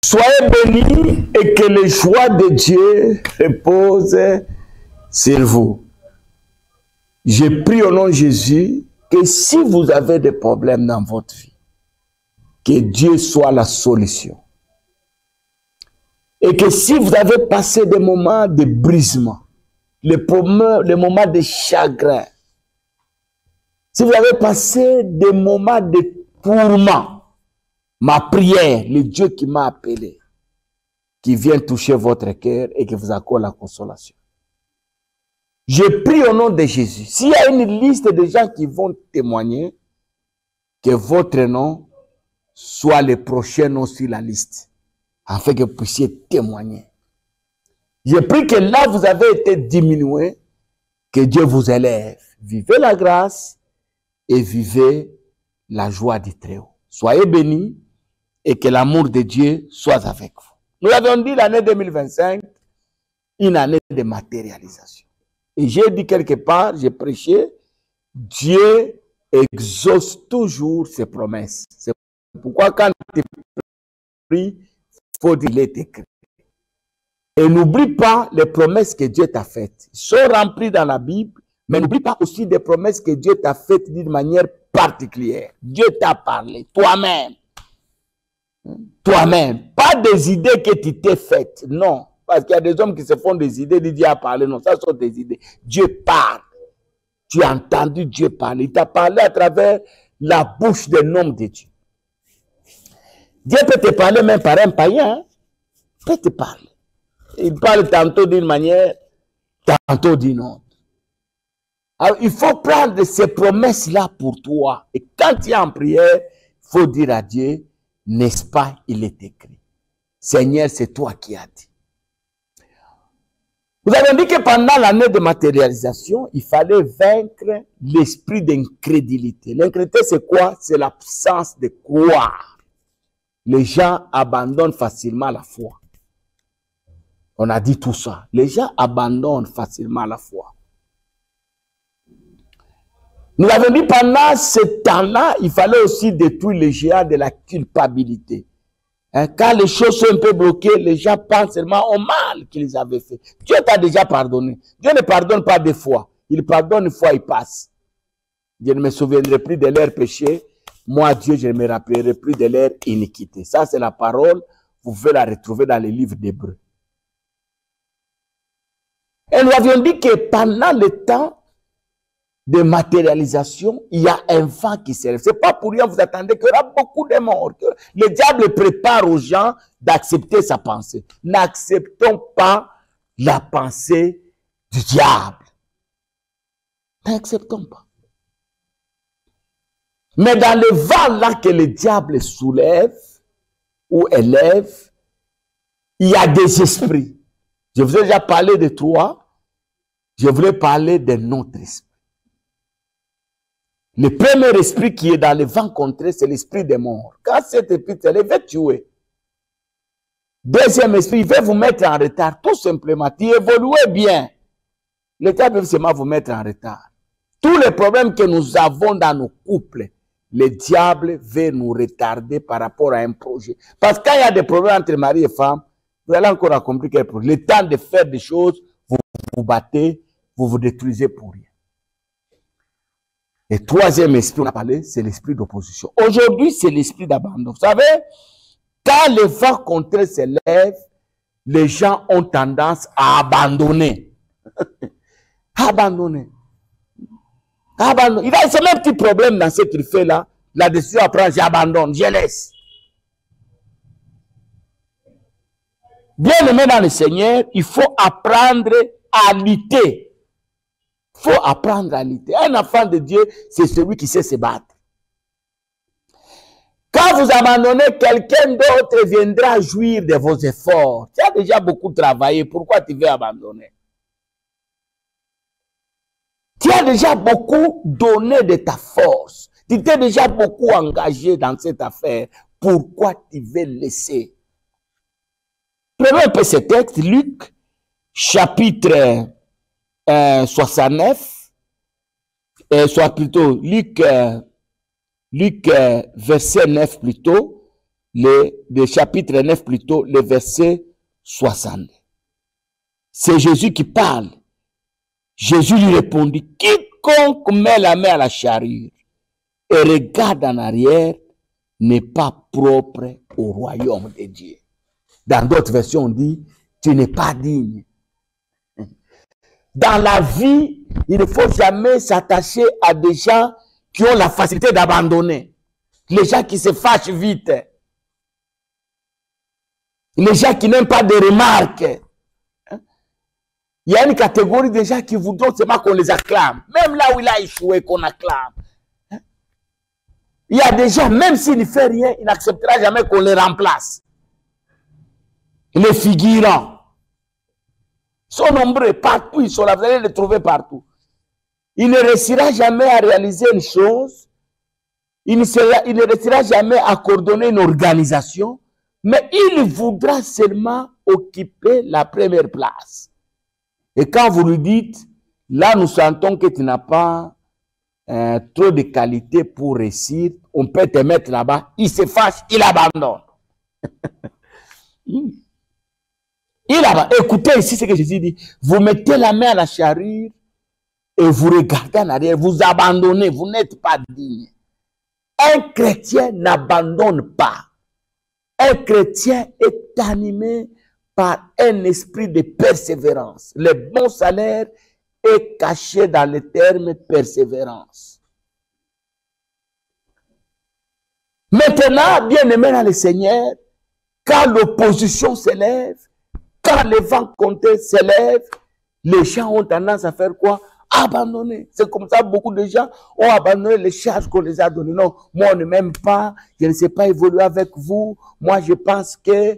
Soyez bénis et que les joies de Dieu reposent sur vous. Je prie au nom de Jésus que si vous avez des problèmes dans votre vie, que Dieu soit la solution. Et que si vous avez passé des moments de brisement, les moments de chagrin, si vous avez passé des moments de tourment, ma prière, le Dieu qui m'a appelé, qui vient toucher votre cœur et qui vous accorde la consolation. Je prie au nom de Jésus. S'il y a une liste de gens qui vont témoigner, que votre nom soit le prochain nom sur la liste, afin que vous puissiez témoigner. Je prie que là, vous avez été diminué, que Dieu vous élève. Vivez la grâce et vivez la joie du Très-Haut. Soyez bénis et que l'amour de Dieu soit avec vous. Nous avons dit l'année 2025, une année de matérialisation. Et j'ai dit quelque part, j'ai prêché, Dieu exauce toujours ses promesses. C'est pourquoi quand tu pries, il faut dire qu'il est écrit. Et n'oublie pas les promesses que Dieu t'a faites. Ils sont remplies dans la Bible, mais n'oublie pas aussi des promesses que Dieu t'a faites d'une manière particulière. Dieu t'a parlé, toi-même. Toi-même. Pas des idées que tu t'es faites, non. Parce qu'il y a des hommes qui se font des idées, Dieu a parlé. Non, ça sont des idées. Dieu parle. Tu as entendu Dieu parler. Il t'a parlé à travers la bouche d'un homme de Dieu. Dieu peut te parler même par un païen. Il peut te parler. Il parle tantôt d'une manière, tantôt d'une autre. Alors, il faut prendre ces promesses-là pour toi. Et quand tu es en prière, il faut dire à Dieu, n'est-ce pas, il est écrit. Seigneur, c'est toi qui as dit. Vous avez dit que pendant l'année de matérialisation, il fallait vaincre l'esprit d'incrédulité. L'incrédulité, c'est quoi? C'est l'absence de croire. Les gens abandonnent facilement la foi. On a dit tout ça. Les gens abandonnent facilement la foi. Nous avons dit pendant ce temps-là, il fallait aussi détruire les géants de la culpabilité. Quand les choses sont un peu bloquées, les gens pensent seulement au mal qu'ils avaient fait. Dieu t'a déjà pardonné. Dieu ne pardonne pas deux fois. Il pardonne une fois, il passe. Je ne me souviendrai plus de leurs péchés. Moi, Dieu, je ne me rappellerai plus de leur iniquité. Ça, c'est la parole. Vous pouvez la retrouver dans les livres d'Hébreux. Et nous avions dit que pendant le temps de matérialisation, il y a un vent qui s'élève. Ce n'est pas pour rien vous attendez qu'il y aura beaucoup de morts. Que le diable prépare aux gens d'accepter sa pensée. N'acceptons pas la pensée du diable. N'acceptons pas. Mais dans le vent là que le diable soulève ou élève, il y a des esprits. Je vous ai déjà parlé de trois. Je voulais parler d'un autre esprit. Le premier esprit qui est dans le vent contraire, c'est l'esprit des morts. Quand cet esprit se lève, il va tuer. Deuxième esprit, il va vous mettre en retard. Tout simplement, tu évoluez bien. Le diable veut seulement vous mettre en retard. Tous les problèmes que nous avons dans nos couples, le diable veut nous retarder par rapport à un projet. Parce que quand il y a des problèmes entre mari et femme, vous allez encore accomplir quelque chose. Le temps de faire des choses, vous vous battez, vous vous détruisez pour rien. Et troisième esprit, on a parlé, c'est l'esprit d'opposition. Aujourd'hui, c'est l'esprit d'abandon. Vous savez, quand le vent contraire s'élève, les gens ont tendance à abandonner. Abandonner. Abandonner. Il a ce même petit problème dans ce qu'il fait là. La décision à prendre, j'abandonne, je laisse. Bien aimé dans le Seigneur, il faut apprendre à lutter. Il faut apprendre à lutter. Un enfant de Dieu, c'est celui qui sait se battre. Quand vous abandonnez, quelqu'un d'autre viendra jouir de vos efforts. Tu as déjà beaucoup travaillé, pourquoi tu veux abandonner? Tu as déjà beaucoup donné de ta force. Tu t'es déjà beaucoup engagé dans cette affaire. Pourquoi tu veux laisser? Prenons un peu ce texte, Luc, chapitre 69, soit plutôt Luc verset 9 plutôt, le chapitre 9 plutôt, le verset 60. C'est Jésus qui parle. Jésus lui répondit, quiconque met la main à la charrue et regarde en arrière n'est pas propre au royaume de Dieu. Dans d'autres versions, on dit, tu n'es pas digne. Dans la vie, il ne faut jamais s'attacher à des gens qui ont la facilité d'abandonner. Les gens qui se fâchent vite. Les gens qui n'aiment pas de remarques. Il y a une catégorie de gens qui voudront seulement qu'on les acclame. Même là où il a échoué, qu'on acclame. Il y a des gens, même s'il ne fait rien, il n'acceptera jamais qu'on les remplace. Les figurants sont nombreux, partout ils sont là, vous allez les trouver partout. Il ne réussira jamais à réaliser une chose, il ne réussira jamais à coordonner une organisation, mais il voudra seulement occuper la première place. Et quand vous lui dites, là nous sentons que tu n'as pas trop de qualité pour réussir, on peut te mettre là-bas, il se fâche, il abandonne. Écoutez ici ce que Jésus dit, vous mettez la main à la charrue et vous regardez en arrière, vous abandonnez, vous n'êtes pas digne. Un chrétien n'abandonne pas. Un chrétien est animé par un esprit de persévérance. Le bon salaire est caché dans le terme persévérance. Maintenant, bien-aimés dans le Seigneur, quand l'opposition s'élève, quand les vents contraires s'élèvent, les gens ont tendance à faire quoi? Abandonner. C'est comme ça que beaucoup de gens ont abandonné les charges qu'on les a données. Non, moi on ne m'aime pas, je ne sais pas évoluer avec vous. Moi je pense que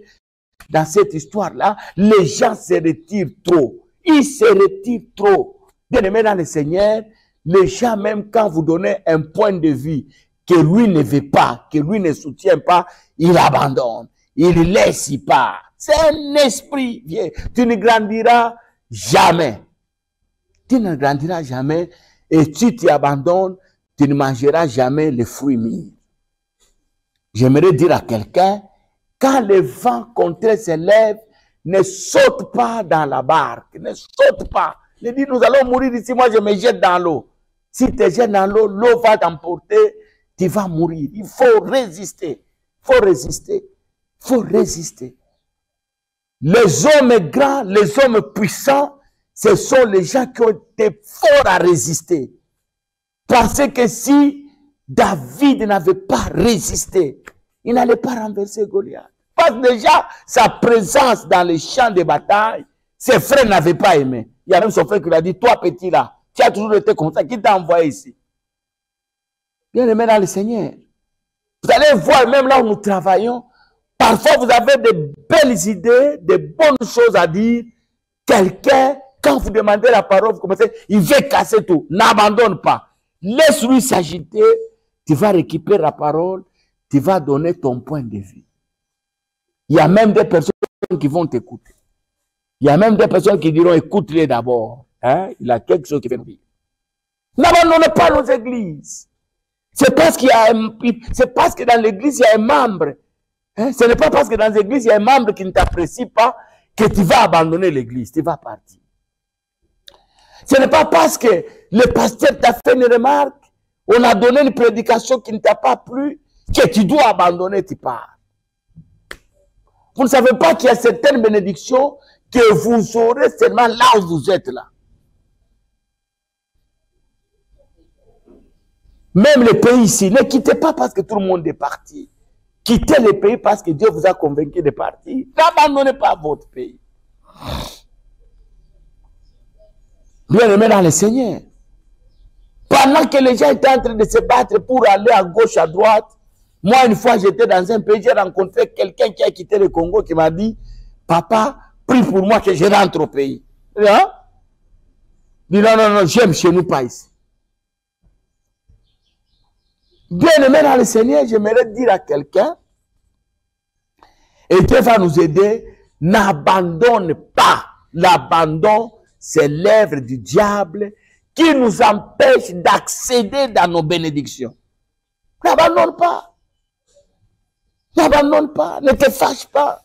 dans cette histoire-là, les gens se retirent trop. Ils se retirent trop. Bien-aimés dans le Seigneur, les gens, même quand vous donnez un point de vue que lui ne veut pas, que lui ne soutient pas, il abandonne. Il laisse pas. C'est un esprit. Tu ne grandiras jamais. Tu ne grandiras jamais. Et si tu abandonnes, tu ne mangeras jamais les fruits mûrs. J'aimerais dire à quelqu'un, quand le vent contraire s'élève, ne saute pas dans la barque. Ne saute pas. Ne dis, nous allons mourir ici, moi je me jette dans l'eau. Si tu te jettes dans l'eau, l'eau va t'emporter, tu vas mourir. Il faut résister. Il faut résister. Il faut résister. Les hommes grands, les hommes puissants, ce sont les gens qui ont été forts à résister. Parce que si David n'avait pas résisté, il n'allait pas renverser Goliath. Parce que déjà, sa présence dans les champs de bataille, ses frères n'avaient pas aimé. Il y a même son frère qui lui a dit, toi petit là, tu as toujours été comme ça, qui t'a envoyé ici? Bien aimé dans le Seigneur. Vous allez voir, même là où nous travaillons, parfois vous avez de belles idées, de bonnes choses à dire. Quelqu'un, quand vous demandez la parole, vous commencez, il veut casser tout. N'abandonne pas. Laisse-lui s'agiter. Tu vas récupérer la parole. Tu vas donner ton point de vue. Il y a même des personnes qui vont t'écouter. Il y a même des personnes qui diront, écoute-les d'abord. Hein? Il a quelque chose qui fait nous dire. N'abandonnez pas nos églises. C'est parce que dans l'église, il y a un membre. Hein? Ce n'est pas parce que dans l'église, il y a un membre qui ne t'apprécie pas que tu vas abandonner l'église. Tu vas partir. Ce n'est pas parce que le pasteur t'a fait une remarque, on a donné une prédication qui ne t'a pas plu, que tu dois abandonner, tu pars. Vous ne savez pas qu'il y a certaines bénédictions que vous aurez seulement là où vous êtes là. Même les pays ici, ne quittez pas parce que tout le monde est parti. Quittez les pays parce que Dieu vous a convaincu de partir. N'abandonnez pas votre pays. Bien-aimés dans le Seigneur. Pendant que les gens étaient en train de se battre pour aller à gauche, à droite, moi, une fois, j'étais dans un pays, j'ai rencontré quelqu'un qui a quitté le Congo qui m'a dit, papa, prie pour moi que je rentre au pays. Hein? Il dit, non, j'aime chez nous pas ici. Bien-aimé dans le Seigneur, j'aimerais dire à quelqu'un, et Dieu va nous aider, n'abandonne pas. L'abandon, c'est l'œuvre du diable qui nous empêche d'accéder dans nos bénédictions. N'abandonne pas. N'abandonne pas, ne te fâche pas.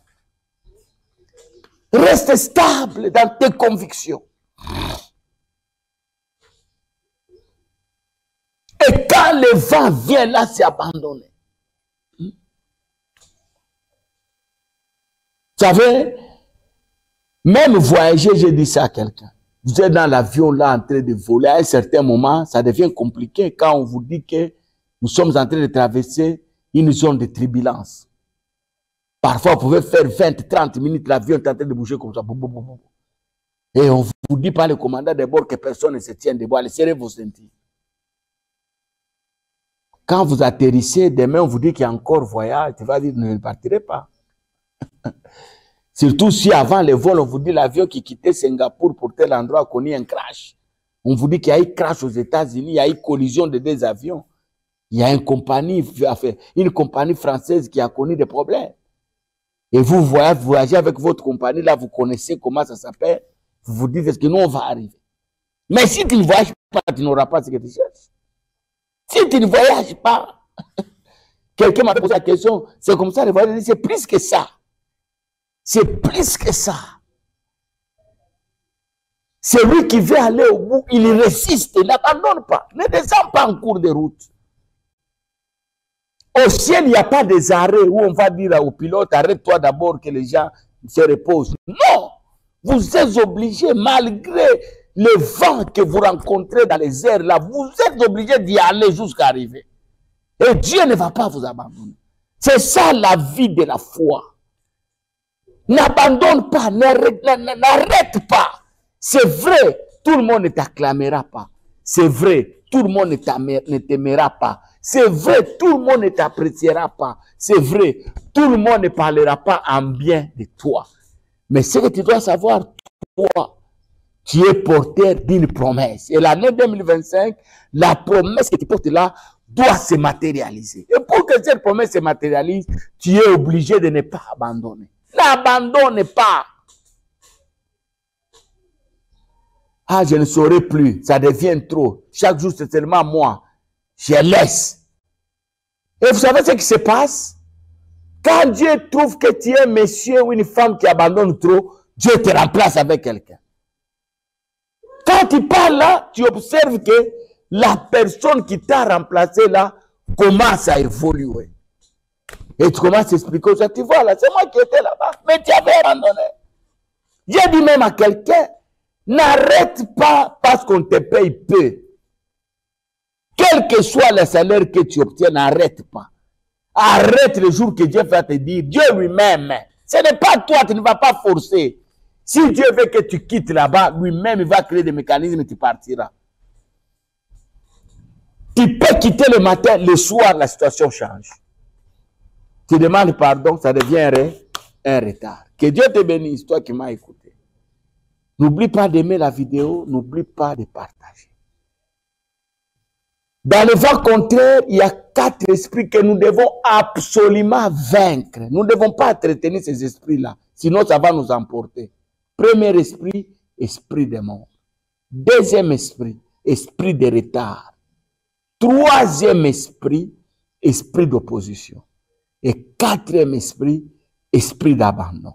Reste stable dans tes convictions. Et quand le vent vient là, c'est abandonné. Vous savez, même voyager, j'ai dit ça à quelqu'un. Vous êtes dans l'avion là en train de voler, à un certain moment, ça devient compliqué quand on vous dit que nous sommes en train de traverser une zone de turbulence. Parfois, vous pouvez faire 20, 30 minutes, l'avion est en train de bouger comme ça. Et on vous dit par le commandant de bord que personne ne se tient debout. Allez, serrez vos ceintures. Quand vous atterrissez, demain, on vous dit qu'il y a encore voyage. Tu vas dire, ne partirez pas. Surtout si avant le vol, on vous dit l'avion qui quittait Singapour pour tel endroit a connu un crash. On vous dit qu'il y a eu crash aux États-Unis, il y a eu collision de deux avions. Il y a une compagnie française qui a connu des problèmes. Et vous voyagez avec votre compagnie, là, vous connaissez comment ça s'appelle. Vous vous dites, est-ce que nous, on va arriver? Mais si tu ne voyages pas, tu n'auras pas ce que tu cherches. Si tu ne voyages pas, quelqu'un m'a posé la question, c'est comme ça, le voyage, c'est plus que ça. C'est plus que ça. Celui qui veut aller au bout, il résiste, il n'abandonne pas. Ne descend pas en cours de route. Au ciel, il n'y a pas des arrêts où on va dire au pilote, arrête-toi d'abord que les gens se reposent. Non! Vous êtes obligés, malgré le vent que vous rencontrez dans les airs, là, vous êtes obligés d'y aller jusqu'à arriver. Et Dieu ne va pas vous abandonner. C'est ça la vie de la foi. N'abandonne pas, n'arrête pas. C'est vrai, tout le monde ne t'acclamera pas. C'est vrai, tout le monde ne t'aimera pas. C'est vrai, tout le monde ne t'appréciera pas. C'est vrai, tout le monde ne parlera pas en bien de toi. Mais ce que tu dois savoir, toi, tu es porteur d'une promesse. Et l'année 2025, la promesse que tu portes là doit se matérialiser. Et pour que cette promesse se matérialise, tu es obligé de ne pas abandonner. N'abandonne pas. Ah, je ne saurais plus. Ça devient trop. Chaque jour, c'est seulement moi. Je laisse. Et vous savez ce qui se passe? Quand Dieu trouve que tu es un monsieur ou une femme qui abandonne trop, Dieu te remplace avec quelqu'un. Quand tu parles là, tu observes que la personne qui t'a remplacé là commence à évoluer. Et tu commences à expliquer ça. Tu vois là, c'est moi qui étais là-bas, mais tu avais abandonné. J'ai dit même à quelqu'un, n'arrête pas parce qu'on te paye peu. Quel que soit le salaire que tu obtiens, n'arrête pas. Arrête le jour que Dieu va te dire, Dieu lui-même, ce n'est pas toi, tu ne vas pas forcer. Si Dieu veut que tu quittes là-bas, lui-même, il va créer des mécanismes et tu partiras. Tu peux quitter le matin, le soir, la situation change. Tu demandes pardon, ça devient un retard. Que Dieu te bénisse, toi qui m'as écouté. N'oublie pas d'aimer la vidéo, n'oublie pas de partager. Dans le vent contraire, il y a 4 esprits que nous devons absolument vaincre. Nous ne devons pas entretenir ces esprits-là, sinon ça va nous emporter. Premier esprit, esprit de mort. Deuxième esprit, esprit de retard. Troisième esprit, esprit d'opposition. Et quatrième esprit, esprit d'abandon.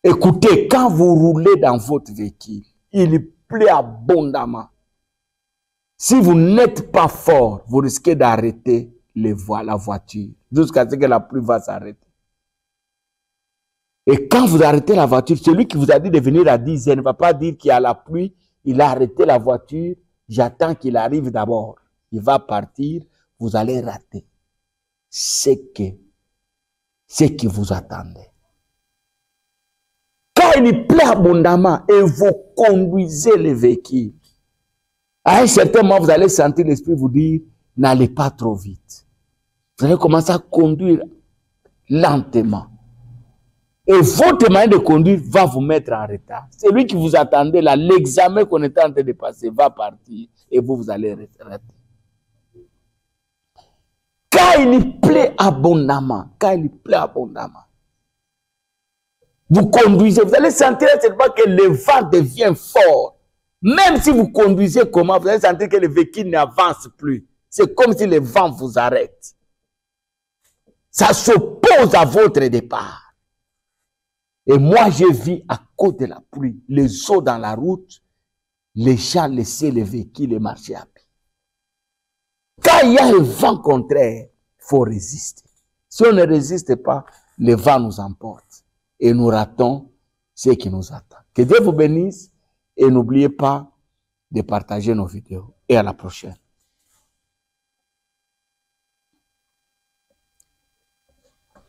Écoutez, quand vous roulez dans votre véhicule, il pleut abondamment. Si vous n'êtes pas fort, vous risquez d'arrêter la voiture jusqu'à ce que la pluie va s'arrêter. Et quand vous arrêtez la voiture, celui qui vous a dit de venir à 10 heures ne va pas dire qu'il y a la pluie, il a arrêté la voiture, j'attends qu'il arrive d'abord. Il va partir, vous allez rater ce qui vous attendait. Quand il pleut abondamment et vous conduisez le véhicule, à un certain moment, vous allez sentir l'esprit vous dire, n'allez pas trop vite. Vous allez commencer à conduire lentement. Et votre manière de conduire va vous mettre en retard. Celui qui vous attendait là, l'examen qu'on était en train de passer va partir et vous allez rater. Quand il pleut abondamment, vous conduisez, vous allez sentir seulement que le vent devient fort. Même si vous conduisez comment, vous allez sentir que le véhicule n'avance plus. C'est comme si le vent vous arrête. Ça s'oppose à votre départ. Et moi, je vis à cause de la pluie, les eaux dans la route, les gens laissaient les véhicules et marchaient à pied. Quand il y a un vent contraire, il faut résister. Si on ne résiste pas, le vent nous emporte et nous ratons ce qui nous attend. Que Dieu vous bénisse et n'oubliez pas de partager nos vidéos. Et à la prochaine.